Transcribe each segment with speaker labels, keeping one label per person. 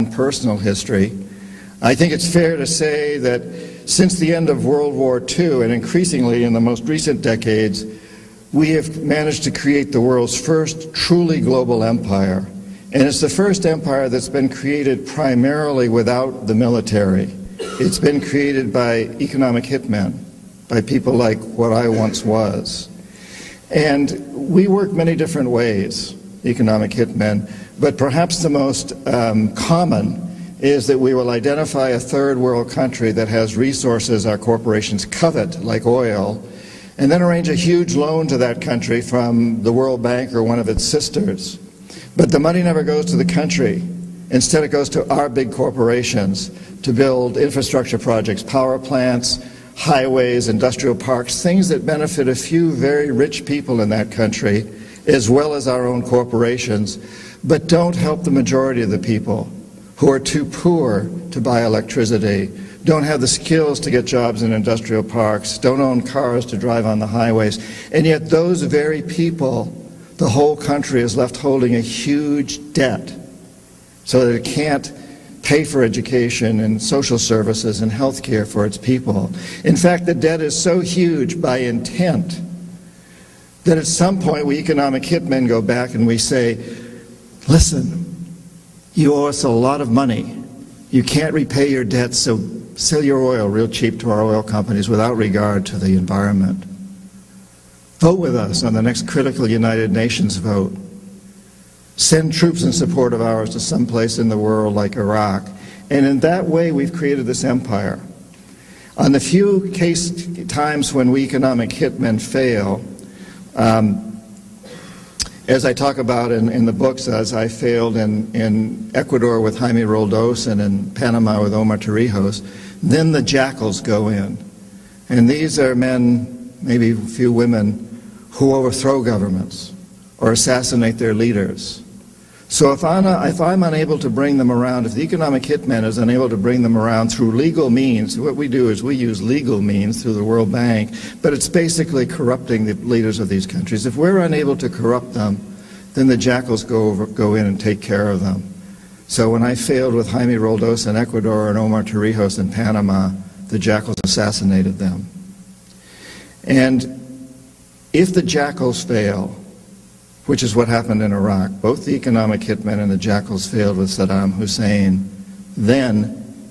Speaker 1: personal history, I think it's fair to say that since the end of World War II, and increasingly in the most recent decades, we have managed to create the world's first truly global empire. And it's the first empire that's been created primarily without the military. It's been created by economic hitmen, by people like what I once was. And we work many different ways, economic hitmen, but perhaps the most common is that we will identify a third world country that has resources our corporations covet, like oil, and then arrange a huge loan to that country from the World Bank or one of its sisters. But the money never goes to the country. Instead, it goes to our big corporations to build infrastructure projects, power plants, highways, industrial parks, things that benefit a few very rich people in that country, as well as our own corporations, but don't help the majority of the people who are too poor to buy electricity, don't have the skills to get jobs in industrial parks, don't own cars to drive on the highways. And yet those very people, the whole country is left holding a huge debt so that it can't pay for education and social services and health care for its people. In fact, the debt is so huge by intent that at some point we economic hitmen go back and we say, listen, you owe us a lot of money. You can't repay your debts, so sell your oil real cheap to our oil companies without regard to the environment. Vote with us on the next critical United Nations vote. Send troops in support of ours to some place in the world like Iraq. And in that way, we've created this empire. On the few times when we economic hitmen fail, as I talk about in the books, as I failed in Ecuador with Jaime Roldos and in Panama with Omar Torrijos, then the jackals go in. And these are men, maybe a few women, who overthrow governments or assassinate their leaders. So if I'm unable to bring them around, if the economic hitman is unable to bring them around through legal means, what we do is we use legal means through the World Bank, but it's basically corrupting the leaders of these countries. If we're unable to corrupt them, then the jackals go in and take care of them. So when I failed with Jaime Roldos in Ecuador and Omar Torrijos in Panama, the jackals assassinated them. And if the jackals fail, which is what happened in Iraq, both the economic hitmen and the jackals failed with Saddam Hussein, then,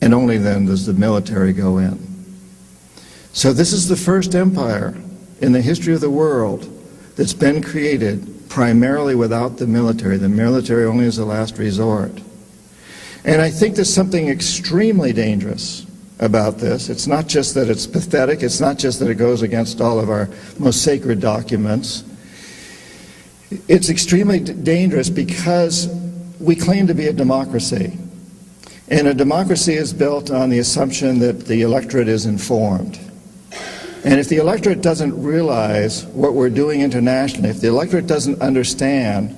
Speaker 1: and only then, does the military go in. So this is the first empire in the history of the world that's been created primarily without the military only as a last resort. And I think there's something extremely dangerous about this. It's not just that it's pathetic, it's not just that it goes against all of our most sacred documents. It's extremely dangerous because we claim to be a democracy. And a democracy is built on the assumption that the electorate is informed. And if the electorate doesn't realize what we're doing internationally, if the electorate doesn't understand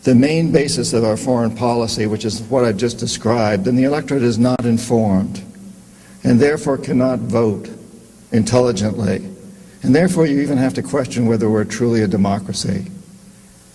Speaker 1: the main basis of our foreign policy, which is what I've just described, then the electorate is not informed and therefore cannot vote intelligently. And therefore you even have to question whether we're truly a democracy.